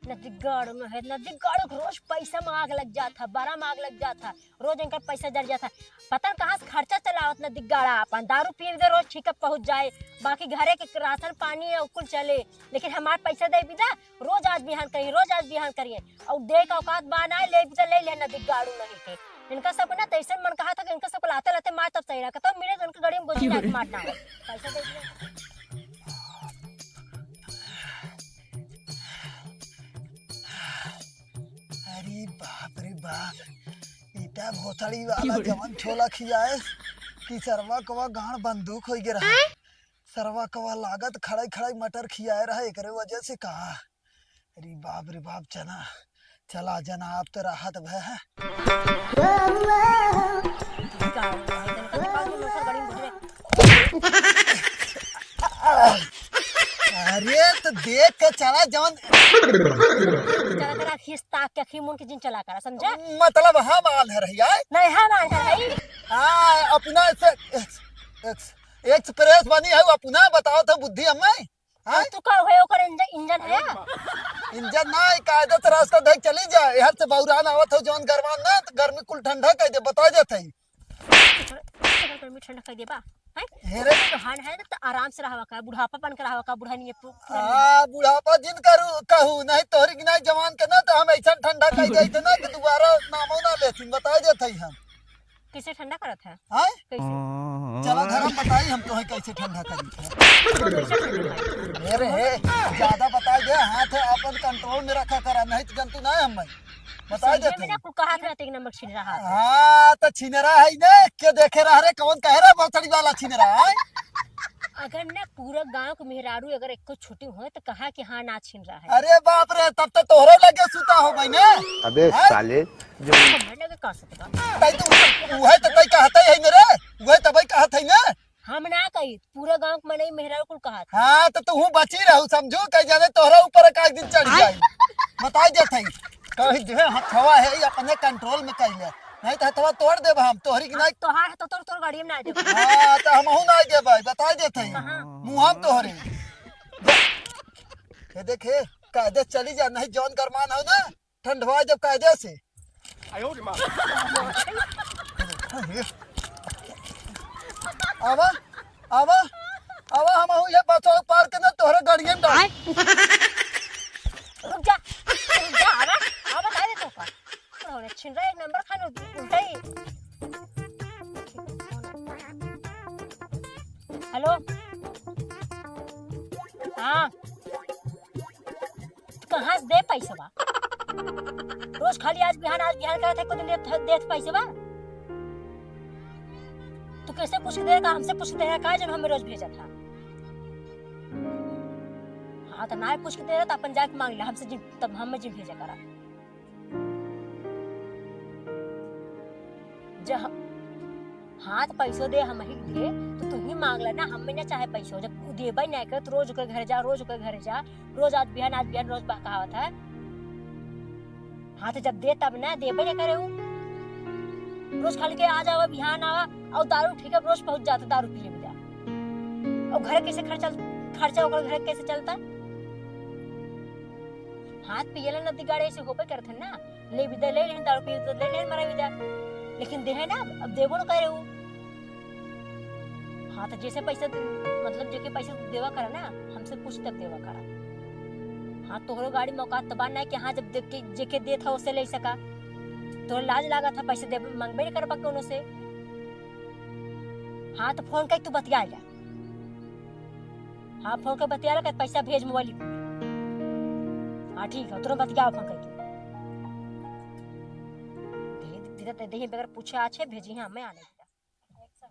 नदीगढ़ में है नदीगढ़ रोज पैसा मांग लग जाता बड़ा मांग लग जाता रोज इनका पैसा जर जाता पता कहाँ से खर्चा चलावत नदीगढ़ अपन दारू पिए दे रोज ठीक पहुंच जाए बाकी घरे के राशन पानी कुल चले लेकिन हमारे पैसा दे बिना रोज आज बिहान करिए और दे का औकात बाना ले बिदा ले ले नदीगढ़ नहीं थे इनका सब ना तैसे मन कहा था कि इनका सब लाते लाते मार तब सही रहा तब मिले उनके गाड़ी में गोली मारना हो पैसा दे अरे बाप रे बाप इटा भोसड़ी वाला जवन छोला खियाए कि सरवा कवा गांड बंदूक हो गया रहा सरवा कवा लागत खड़ाई खड़ाई मटर खियाए रहा एकरे वजह से कहा अरे बाप रे बाप चला जनाब तो राहत भय है अरे तो देख के चला जवन चला करा खिस्ता के खीमुन के जिन चला करा समझा मतलब हम आल है रही नहीं है ना है हां अपना से एक्सप्रेस बनी है अपना बताओ तो बुद्धि हमें हां तू का होए ओकर इंजन है इंजन ना कायदे से रास्ता देख चली जा यहां से बौरान आवत हो जवन गरमान ना तो गर्मी कुल ठंडा कह दे बता देते गर्मी ठंडा कह दे बा हेरे हान है तो आराम से रहवा का बुढ़ापा बन के रहवा का बुढ़ानी बुढ़ापा जिन करू कहू नहीं तोहरी की नहीं जवान के ना तो हम ऐसा ठंडा कह जाई थे ना कि दोबारा नामो ना लेथिन बता देते हम कैसे ठंडा करत है हां कैसे चलो धर्म बताई हम तो कैसे ठंडा करी मेरे हे ज्यादा बता दे हाथ अपन कंट्रोल में रखा करा नहीं तो जंतु ना हम बता दे मैंने आपको कहा था एक नंबर छीन रहा है हां तो छीन रहा है ने के देखे रहा रे कौन कह रहा भोसड़ी वाला छीन रहा है अगर ना पूरा गांव के मेहरारू अगर एक को छोटी हो तो कहा कि हाँ ना छीन रहा है अरे बाप रे तब तो तोहरे लगे सुता हो भाई ने अबे साले जो लगे का सकता तई तो वह तो तई कहते है मेरे वह तो भाई कहत है ना हम ना कही पूरा गांव के मने मेहरारू को कहा था हां तो तू बची रहू समझो कह जाने तोहरा ऊपर एक दिन चढ़ जाई बता देते कह दे हथवा है अपने कंट्रोल में कर ले नहीं तो हथवा तोड़ देब हम तोहरी की नहीं तोहार है तो तोर गाड़ी में ना दे हां तो हमहू ना दे भाई बता देते मुंह हम तोहरे ये देखे कायदे चली जा नहीं जौन गरमान हो ना ठंडवा जब कायदे से आयो रे मां आवा आवा आवा हमहू ये बसो पार के ना तोहरे गाड़ी में डाल रुक जा आवा बता दे तो का उन्होंने छीन रहा एक नंबर खाने उल्टा ही हेलो हाँ कहाँ से दे पैसे बा रोज खाली आज बिहान करते को दिन दे पैसे बा तू कैसे पूछ के देगा हमसे पूछ के देगा का जब हमें रोज भेजा था हाँ तो ना पूछ के दे रहा तो अपन जाके मांग ले हमसे तब हम जिम भेजा करा जब हाँ तो पैसो दे हम ही दे तो तू ही मांग लेना हम ना चाहे पैसो जब देबे नहीं कर तो रोज के घर जा रोज आज बिहान रोज कहावत है हाँ तो जब दे तब ना देबे नहीं करे रोज खाली के आ जावा बिहान आवा और दारू ठीक है रोज पहुंच जाता दारू पिए भी जा और घर कैसे खर्चा होकर घर कैसे चलता हाथ पियला नदी गाड़ी से होबे करथे ना ले विदा ले लेन दारू पिए तो ले लेन मरा विदा लेकिन देहे ना अब देबो न करे हूं हां तो जैसे पैसा मतलब जो के पैसा देवा करा ना हमसे पूछ तक देवा करा हां तोहरो गाड़ी मौका तबा ना कि हां जब देख के जेके दे था उसे ले सका तो लाज लगा था पैसे दे मांगबे नहीं करबा कोनो से हां तो फोन कर तू बतिया जा हां फोन कर बतिया ले पैसा भेज मोबाइल हाँ ठीक है तुरंत बतिया फोन करके धीरे धीरे बगैर पूछे आछे भेजी हैं हमें आने दिया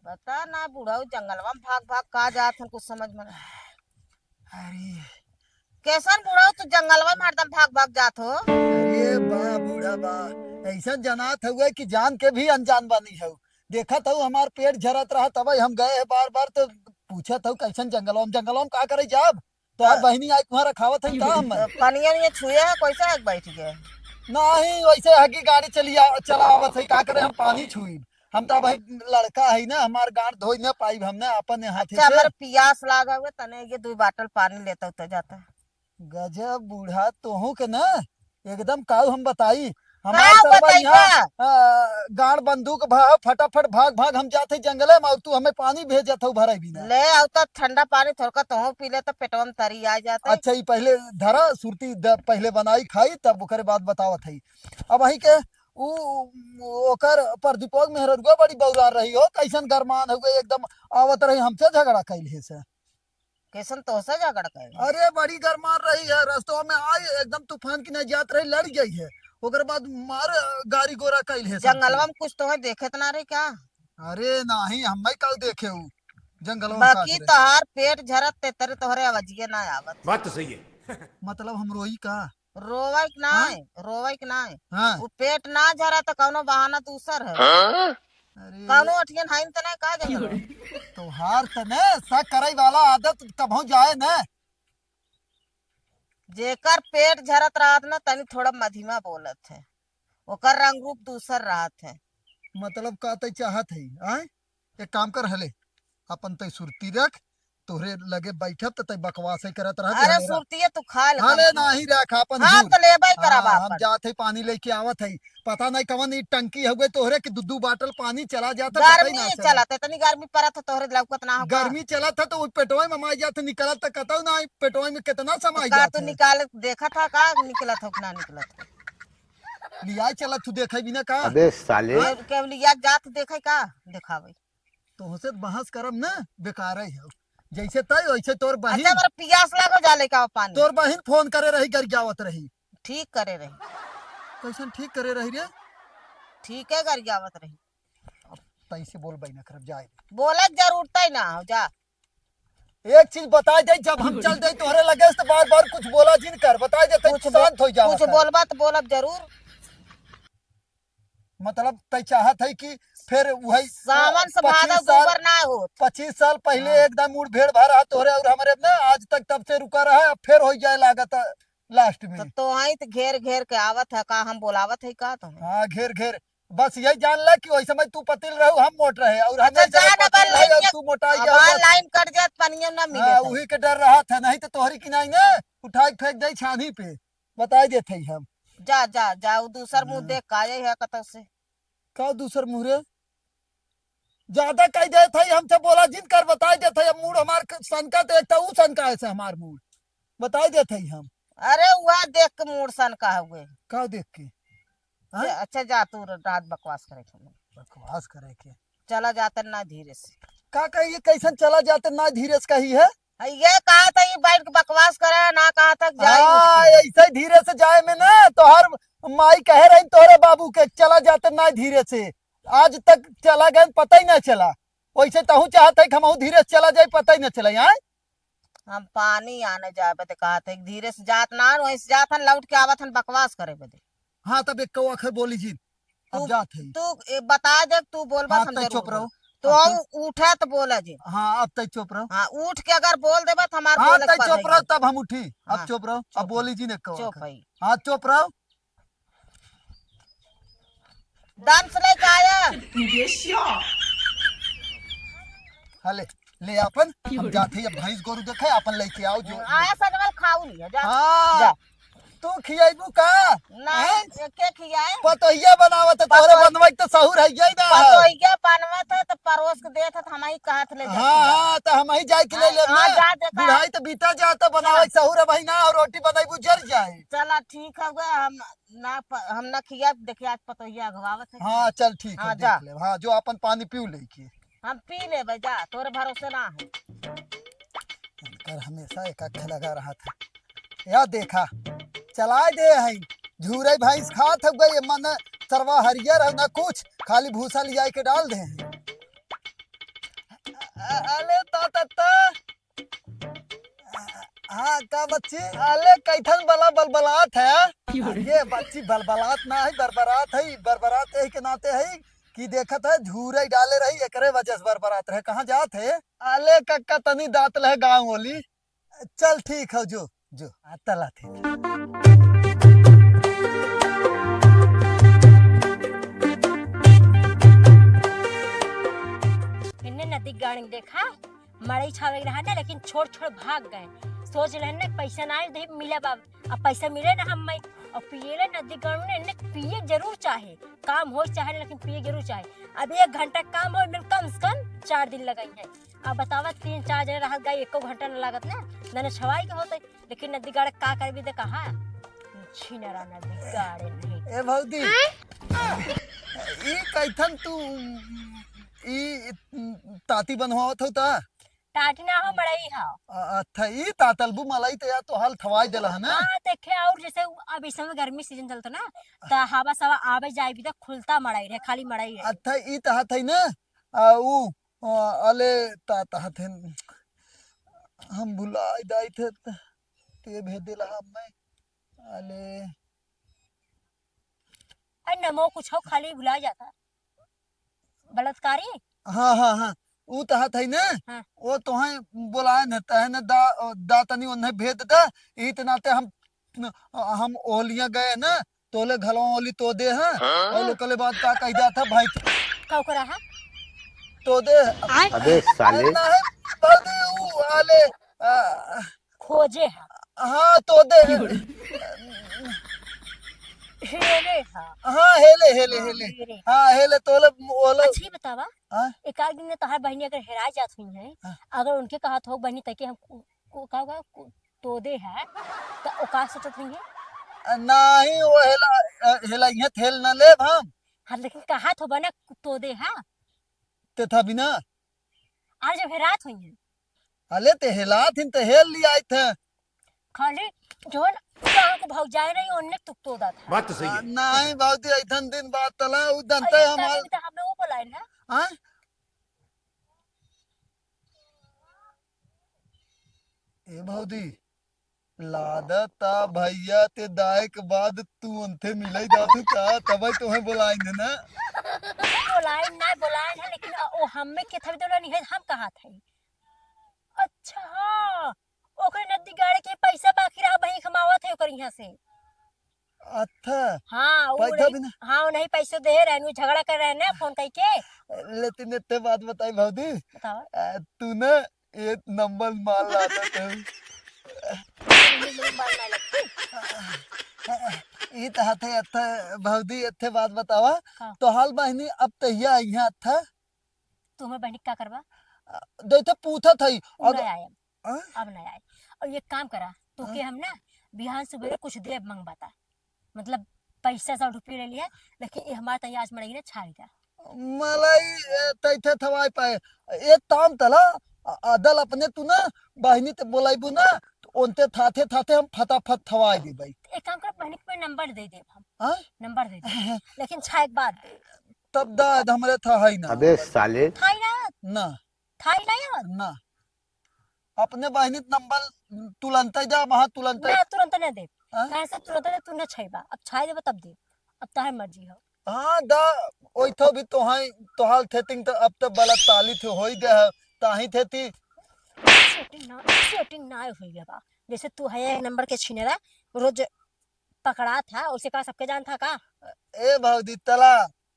बता ना बुढ़ाऊ जंगलवा में भाग कहा जात है कुछ समझ में अरे कैसन बुढ़ाऊ तू जंगलवा में हरदम भाग जात हो अरे बा बूढ़ा बा ऐसा जनात हुए कि जान के भी अनजान बनी हो देखा था हमार पेट झरत रहा तब हम गए बार बार तो पूछा था कैसन जंगलवा में का करे जाब तो यार बहनी आई तुम्हारा खावत है का हम पनिया नहीं छुए है कैसे एक बैठ गए नहीं वैसे हकी गाड़ी चलावत है का करे हम पानी छुई हम तो भाई लड़का है ना हमार गांड धोई ना पाई हमने अपन हाथ से हमारे प्यास लागा हुए तने ये 2 बोतल पानी लेता तो जाता गजब बूढ़ा तोहू के ना एकदम काऊ हम बताई का हमार सरवा बताई यहाँ गाड़ बंदूक भाग फटाफट भाग भाग हम जाते जंगले में और तू हमें पानी भेजत हो भरे बिना। ले आओ तो ठंडा पानी थोड़ा तो पी ले तो पेटवा में तरी आ जाता है। अच्छा ये पहले धरा सुरती पहले बनाई खाई तब ओकरे बाद बतावत है। अब वही के ओकर प्रदीपक मेहरुआ बड़ी बौरार रही हो कैसन गरमान हो गई एकदम आवत रही हमसे झगड़ा कैले से। कैसन तो से झगड़ गए। अरे बड़ी गरमान रही है रास्तों में आई एकदम तूफान की नहीं जात रही लड़ गई है ओकर बाद मार गाड़ी गोरा कैले से। जंगलवा में कुछ तो है देखे तो ना रही क्या। अरे नहीं हम कल देखे हूँ जंगल में बाकी तोहार पेट झरत ते तरे तोहरे आवाजिए ना आवत। बात तो सही है। मतलब हम रोई का रोवैक नाय रोवैक नाय हाँ वो पेट ना झरा तो कौनो बहाना दूसर है। अरे कौनो अठियन हाइन तो नहीं कहा जंगल तोहार तने सा करई वाला आदत कभो जाए न। जेकर पेट झरत रहत ना तनी थोड़ा मधीमा बोलत है ओकर रंग रूप दूसर रहत है। मतलब का तय चाहत है आए एक काम कर हले अपन तय सुरती रख तोहरे लगे बैठब त तय बकवास ही करत रह। अरे सुरतिये तू खा ले हले नहीं रख अपन हाँ दूर। तो लेबै करब हम आपन। जात है पानी लेके आवत है पता नहीं कवन ई टंकी हुए तोहरे की दूध बाटल पानी चला जाता गर्मी चलत है तनी गर्मी परत है तोहरे लौकत ना हो गर्मी चला था तो पेटवा में माई जात निकलत त कतौ ना पेटवा में कितना समय का जात तू है। निकाल देखा था का निकलत हो कि ना निकलत हो। लिया चला तू देखे बिना का अबे साले केवलिया जात देखे का दिखावे तोहसे बहस करम ना बेकार है जैसे तय वैसे तोर अच्छा बहिन मेरा पियास लागो जाले का पानी तोर बहिन फोन करे रही कर जावत रही ठीक करे रही कैसन ठीक करे रही रे ठीक है कर जावत रही तैसे बोल बैना करब जाए। बोलत जरूरत ही ना हो जा। एक चीज बता दे जब हम चल दे तोहरे लगे तो बार बार कुछ बोला जिन कर बता दे तय शांत हो जाओ कुछ बोलबा तो बोलब जरूर। मतलब तय चाहत है कि फिर वही सावन से 25 भादव साल ऊपर ना हो 25 साल पहले एकदम मुड़ भेड़ भा रहा तोहरे और हमारे ना आज तक तब से रुका रहा है अब फिर हो जाए लागत लास्ट में। तो आई तो घेर घेर के आवत है का हम बोलावत है का तुम। हाँ घेर घेर बस यही जान ला कि वही समय तू पतिल रहो हम मोट रहे और हम अच्छा, जा ना बल लाइन तू मोटा अब गया लाइन कट जात पानिया ना मिले हाँ वही के डर रहा था नहीं तो तोहरी की नहीं ना उठा के फेंक दे छानी पे बता देते हम। जा जा जा वो दूसर मुंह देख का आई है कत से का दूसर मुहरे ज्यादा कह देते है हमसे बोला जिन कर बता देते है मूड हमार सनका तो एक ऊ सनका है हमार मूड बता देते है हम। अरे वह देख के मूड सन का हुए का देख के हाँ? अच्छा जा तू रात बकवास करे बकवास करे के चला जाते ना धीरे से का कहिए कैसन चला जाते ना धीरे से कही है ये कहा था ये बैठ के बकवास करे ना कहा था हाँ, जाए ऐसे धीरे से जाए में ना तोहर माई कह रही तोहरे बाबू के चला जाते ना धीरे से आज तक चला गए पता ही ना चला वैसे तहु चाहते कि हम धीरे से चला जाए पता ही ना चला यहाँ। हम पानी आने जाए बदे कहा था धीरे से जात ना वहीं से जात हन लौट के आवत हन बकवास करे बदे। हाँ तब एक कौआ खर बोली जी अब जात है तू बता दे तू बोल हाँ, बस हम तय चुप जरूर रहो। बोल। तो हम उठा तो बोला जी हाँ अब तक चुप रहो। हाँ उठ के अगर बोल दे बस हमारे हाँ बोले तय के चुप पड़ रहो तब हम उठी अब हाँ, चुप रहो अब चुप बोली जी ने कौआ चुप खर। है हाँ चुप रहो दम से लेके आया हले ले अपन हम जाते अब भैंस गोरू देखे अपन लेके आओ जो आया सनवल खाऊ नहीं जा हाँ जा। तू खियाबू का नहीं के खियाए पतोहिया बनावत तोहरे बनवाई तो सहूर है ही ना पतोहिया बनवा था तो परोस के देत हम ही कहत ले हाँ हाँ तो हम ही जाए के ले ले हाँ, जा देखा। बुढ़ाई तो बीता जा तो बनावे सहूर भाई ना और रोटी बनाई जर जाए। चला ठीक है गए हम ना खिया देखिए आज पतोहिया अगवावत है हाँ चल ठीक है हाँ, देख जा। ले हाँ जो अपन पानी पीऊ लेके हम पी ले जा तोरे भरोसे ना है कर हमेशा एक अख लगा रहा था या देखा चलाए दे है झूरे भैंस खात हो गई मन सरवा हरियर है ना कुछ खाली भूसा लिया के डाल दे अले ता हाँ का बच्ची अले कैथन बला बलबलात है ये बच्ची बलबलात ना है बरबरात है के नाते है कि देखत है झूरे डाले रही एकरे वजह से बरबरात रहे कहाँ जात है अले कक्का तनी दात लहे गाँव बोली चल ठीक है जो तला थे इन्ने नदी गाड़ी देखा मड़ई छावे रहा ना लेकिन छोड़ छोड़ भाग गए सोच रहे ना पैसा ना दे मिले बाब अब पैसा मिले ना हम और पिए नदी गाँव में ने पिए जरूर चाहे काम हो चाहे लेकिन पिए जरूर चाहे। अब 1 घंटा काम हो में कम से कम 4 दिन लगाई है। अब बतावा 3-4 जने रह गए 1 घंटा न लागत ना न छवाई के होते लेकिन नदी गाड़े का कर भी दे कहा छिनरा नदी गाड़े नहीं ए भौजी ई कैथन तू ई ताती बनवावत हो ता टाटी ना हो मड़ई हा। अच्छा ई तातलबू मलाई तो या तो हाल थवाई देला है ना। हाँ देखे और जैसे अब इस समय गर्मी सीजन चलता ना तो हवा सवा आवे जाए भी तो खुलता मड़ाई रहे खाली मड़ाई रहे। अच्छा ई तहत है ना ऊ अले तहत है हम भुलाई दाई थे ते भेज देला हम मैं अले नमो कुछ हो खाली भुला जाता बलात्कारी। हाँ हाँ हाँ ऊ तहत है ना। हाँ। वो तोहे बोलाए न तहे न दा तनी उन्हें भेज दा इतनाते हम ओलियां गए ना तोले घलवा ओली तो दे हैं और लोकले बात का कह जाता भाई कौ करा है तो दे अबे साले ना है बादे ऊ आले खोजे है हाँ तो दे हेरे है। हाँ हेले हेले हेले हेरे। हाँ हेले तोले ओले अच्छा ही बतावा हाँ? एक आध दिन में तोहार बहनी अगर हेरा जात हुई है हाँ। अगर उनके कहा हो बहनी तक हम का होगा तोदे है तो ओका सोचत हुई है नहीं वो हेला हेला यहाँ थेल ना ले हम हाँ लेकिन कहा तो बना तोदे है ते था बिना आज जब हेरात हुई है अले ते हेला थिन ते हेल लिया आए थे खाली जोन कहाँ को भाग जाए रही उनने तुक तोदा था। बात तो सही है। नहीं बहुती ऐठन दिन बात तला उ दंते हमार हमें वो बोला ना हाँ ए बहुती लादता भैया ते दाए के बाद तू उनते मिले जातू का तब तुम्हें बुलाए ना बोलाए ना बोलाए है लेकिन वो हमें के थवी तो नहीं है हम कहा थे। अच्छा हाँ ओकर नदी गाड़े के पैसा बाकी रहा वही कमावत है ओकर यहाँ से। अच्छा हाँ वो पैसा नहीं बिना हाँ वो नहीं पैसे दे रहे हैं झगड़ा कर रहे हैं ना फोन करके। लेकिन इतने बात बताई बहुती बताओ तू ना एक नंबर मार लाता था ये तहत है अच्छा बहुती अच्छे बात बतावा हाँ। तो हाल बहनी अब तहिया यहाँ था तुम्हें बहनी क्या करवा देखते पूछा था नहीं आए हाँ? अब नहीं आए और ये काम करा तो के हम ना बिहान सुबह कुछ देर मंगवाता मतलब पैसा 100 रुपये ले लिया लेकिन ये हमारे तैयार आज मरेगी ना छाई था मलाई तैथे थवाई पाए एक काम तला अदल अपने तू ना बहनी ते बोलाइबू ना तो उनते थाथे थाथे हम फटाफट थवाई दी भाई एक काम कर बहनी पे नंबर दे दे हम हाँ नंबर दे दे लेकिन छाई के बाद तब दाद हमरे था है ना अबे साले थाई ना ना यार ना अपने बहनी नंबर तुलंत जा वहाँ तुलंत मैं तुरंत नहीं दे हाँ? कैसे तुरंत नहीं तू न छाईबा अब छाई देबा तब दे अब ताहे मर्जी हो। हाँ दा ओइ तो भी तो है तो हाल थेतिंग तो अब तो बला ताली थे होई गए है ताही थेती सेटिंग ना हुई है बा जैसे तू है नंबर के छीनेरा रोज पकड़ा था उसे का सबके जान था का ए भौजी तला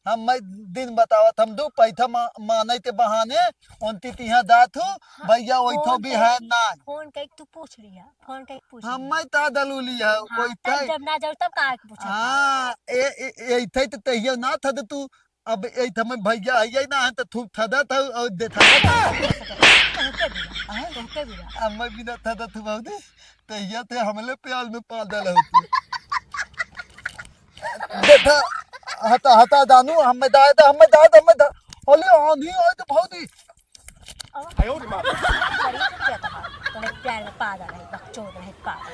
हम मैं दिन बतावत हम दो पैसा माने के बहाने उनती तिहा दात हो भैया ओइ तो भी है ना फोन कई तू पूछ लिया फोन कई पूछ हम मैं ता दलूली है कोई थे जब ना जाओ तब का पूछा हां ए थे तो तहिया ना था तू अब ए थ मैं भैया आई ना है तो थूक थदा था और दे था अब मैं बिना थदा तू भौजी तहिया थे हमले प्याल में पादल होती देखा हता हता दानू हमें दाए तो हमें दाए हमें दा ओले आंधी आए तो भौजी आयो रे मां तो प्यार में पागल है बकचोद है पागल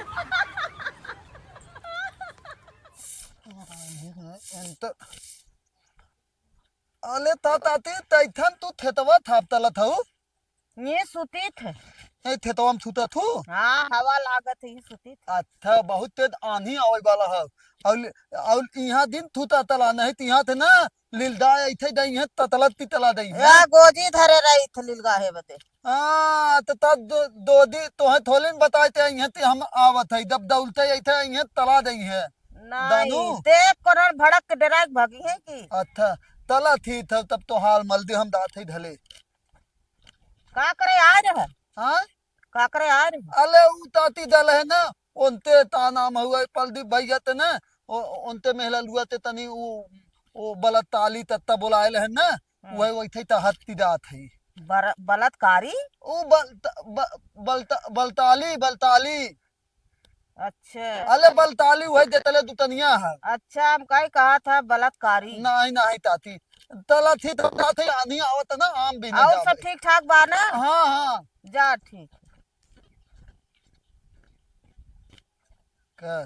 तो अले ताते तैथन तू थेतवा थापतला था ये सुती थे ए थेतवा में छूता थू हाँ हवा लागत है ये सुती थे। अच्छा बहुत तेज आंधी आवे वाला है और यहाँ दिन थूता तला नहीं तो यहाँ थे ना लीलदा ऐथे दई है ततलत ती तला दई है या गोजी धरे रही थे लीलगा है बते हां तो तब दो दी तो है थोलिन बताते यहाँ ते हम आवत है जब दौलते ऐथे यहाँ तला दई है दानू? नहीं देख करण भड़क के डराक भागी है की अच्छा तला थी तब तो हाल मल दे हम दात है ढले का करे आ रहा हां काकरे आ रही अले उ ताती दल है ना उनते ता नाम हुआ पलदीप भैया ते ना उनते मेहला लुआ ते तनी वो बलताली तत्ता बुलायल है ना वही वही थे ता हत्ती दात है बलात्कारी। ओ बलताली बलताली अच्छा अले बलताली वही देतले दुतनिया है अच्छा, हम कहीं कहा था बलात्कारी। नहीं नहीं ताती तला थी तो थे आनी आवत ना आम भी ना और सब ठीक ठाक बा ना? हाँ हाँ जा ठीक। का